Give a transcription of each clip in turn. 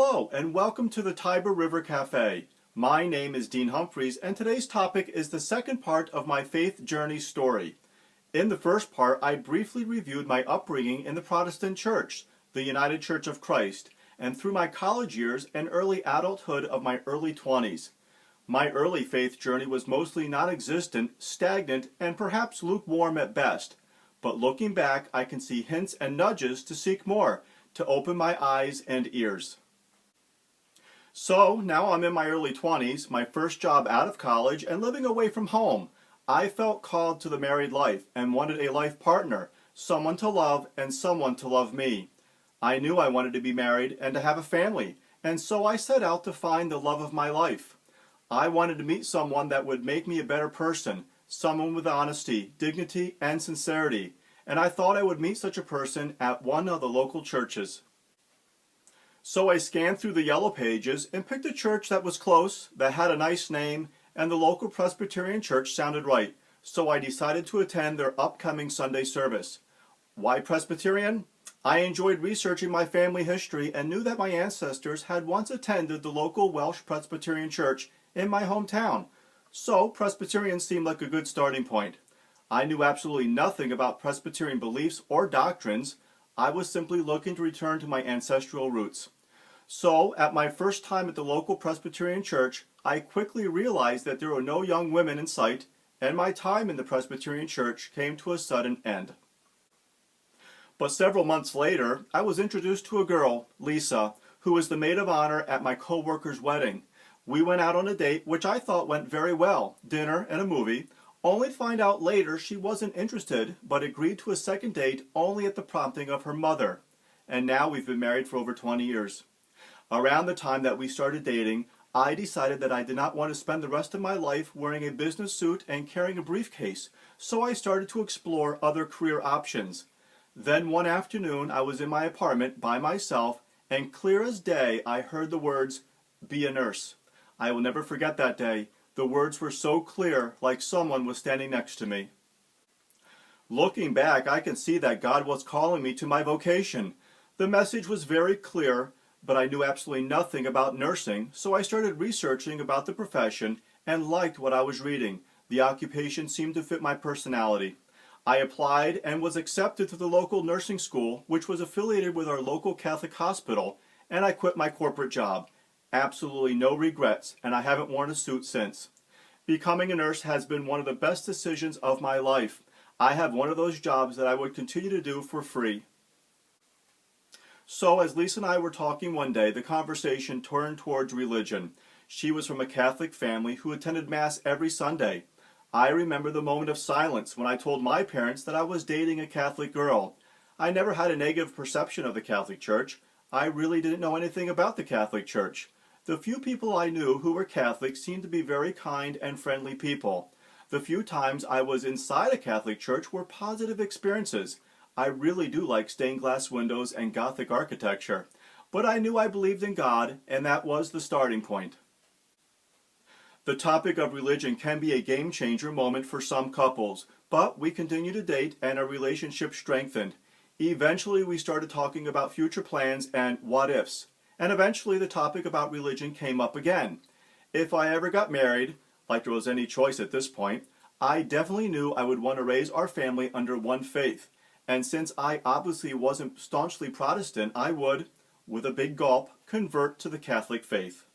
Hello and welcome to the Tiber River Cafe. My name is Dean Humphreys and today's topic is the second part of my faith journey story. In the first part, I briefly reviewed my upbringing in the Protestant Church, the United Church of Christ, and through my college years and early adulthood of my early 20s. My early faith journey was mostly non-existent, stagnant, and perhaps lukewarm at best. But looking back, I can see hints and nudges to seek more, to open my eyes and ears. So now I'm in my early 20s, my first job out of college, and living away from home. I felt called to the married life and wanted a life partner, someone to love and someone to love me. I knew I wanted to be married and to have a family, and so I set out to find the love of my life. I wanted to meet someone that would make me a better person, someone with honesty, dignity, and sincerity, and I thought I would meet such a person at one of the local churches. So I scanned through the yellow pages and picked a church that was close, that had a nice name, and the local Presbyterian church sounded right, so I decided to attend their upcoming Sunday service. Why Presbyterian? I enjoyed researching my family history and knew that my ancestors had once attended the local Welsh Presbyterian church in my hometown, so Presbyterian seemed like a good starting point. I knew absolutely nothing about Presbyterian beliefs or doctrines. I was simply looking to return to my ancestral roots. So, at my first time at the local Presbyterian church, I quickly realized that there were no young women in sight, and my time in the Presbyterian church came to a sudden end. But several months later, I was introduced to a girl, Lisa, who was the maid of honor at my co-worker's wedding. We went out on a date, which I thought went very well, dinner and a movie, only to find out later she wasn't interested, but agreed to a second date only at the prompting of her mother. And now we've been married for over 20 years. Around the time that we started dating, I decided that I did not want to spend the rest of my life wearing a business suit and carrying a briefcase, so I started to explore other career options. Then one afternoon I was in my apartment by myself, and clear as day I heard the words, "Be a nurse." I will never forget that day. The words were so clear, like someone was standing next to me. Looking back, I can see that God was calling me to my vocation. The message was very clear, but I knew absolutely nothing about nursing, so I started researching about the profession and liked what I was reading. The occupation seemed to fit my personality. I applied and was accepted to the local nursing school, which was affiliated with our local Catholic hospital, and I quit my corporate job. Absolutely no regrets, and I haven't worn a suit since. Becoming a nurse has been one of the best decisions of my life. I have one of those jobs that I would continue to do for free. So as Lisa and I were talking one day, the conversation turned towards religion. She was from a Catholic family who attended Mass every Sunday. I remember the moment of silence when I told my parents that I was dating a Catholic girl. I never had a negative perception of the Catholic Church. I really didn't know anything about the Catholic Church. The few people I knew who were Catholic seemed to be very kind and friendly people. The few times I was inside a Catholic church were positive experiences. I really do like stained glass windows and Gothic architecture. But I knew I believed in God, and that was the starting point. The topic of religion can be a game-changer moment for some couples, but we continued to date and our relationship strengthened. Eventually we started talking about future plans and what-ifs. And eventually the topic about religion came up again. If I ever got married, like there was any choice at this point, I definitely knew I would want to raise our family under one faith. And since I obviously wasn't staunchly Protestant, I would, with a big gulp, convert to the Catholic faith.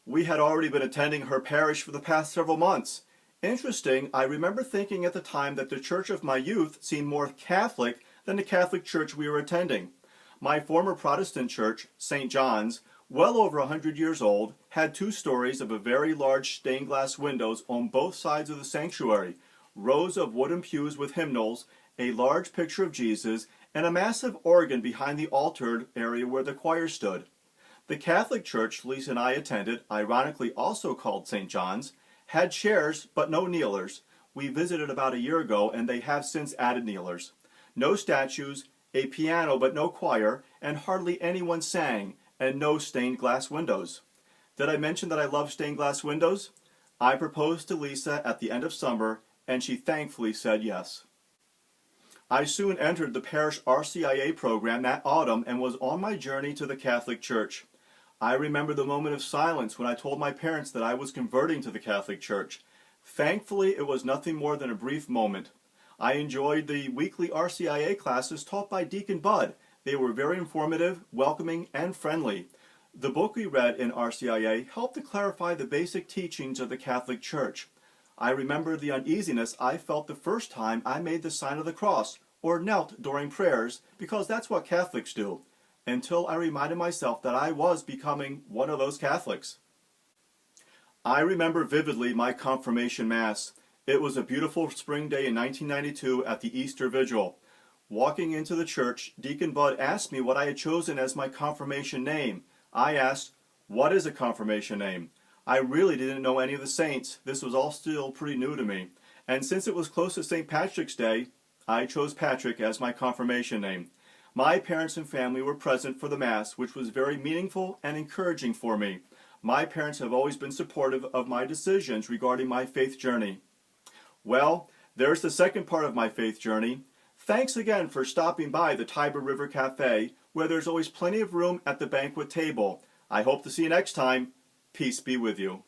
We had already been attending her parish for the past several months. Interesting, I remember thinking at the time that the church of my youth seemed more Catholic than the Catholic church we were attending. My former Protestant church, St. John's, well over 100 years old, had 2 stories of a very large stained glass windows on both sides of the sanctuary, rows of wooden pews with hymnals, a large picture of Jesus, and a massive organ behind the altar area where the choir stood. The Catholic church Lisa and I attended, ironically also called St. John's, had chairs but no kneelers. We visited about a year ago and they have since added kneelers. No statues, a piano but no choir, and hardly anyone sang, and no stained glass windows. Did I mention that I love stained glass windows? I proposed to Lisa at the end of summer, and she thankfully said yes. I soon entered the parish RCIA program that autumn and was on my journey to the Catholic Church. I remember the moment of silence when I told my parents that I was converting to the Catholic Church. Thankfully, it was nothing more than a brief moment. I enjoyed the weekly RCIA classes taught by Deacon Bud. They were very informative, welcoming, and friendly. The book we read in RCIA helped to clarify the basic teachings of the Catholic Church. I remember the uneasiness I felt the first time I made the sign of the cross, or knelt during prayers, because that's what Catholics do, until I reminded myself that I was becoming one of those Catholics. I remember vividly my confirmation Mass. It was a beautiful spring day in 1992 at the Easter Vigil. Walking into the church, Deacon Bud asked me what I had chosen as my confirmation name. I asked, "What is a confirmation name?" I really didn't know any of the saints. This was all still pretty new to me. And since it was close to St. Patrick's Day, I chose Patrick as my confirmation name. My parents and family were present for the Mass, which was very meaningful and encouraging for me. My parents have always been supportive of my decisions regarding my faith journey. Well, there's the second part of my faith journey. Thanks again for stopping by the Tiber River Cafe, where there's always plenty of room at the banquet table. I hope to see you next time. Peace be with you.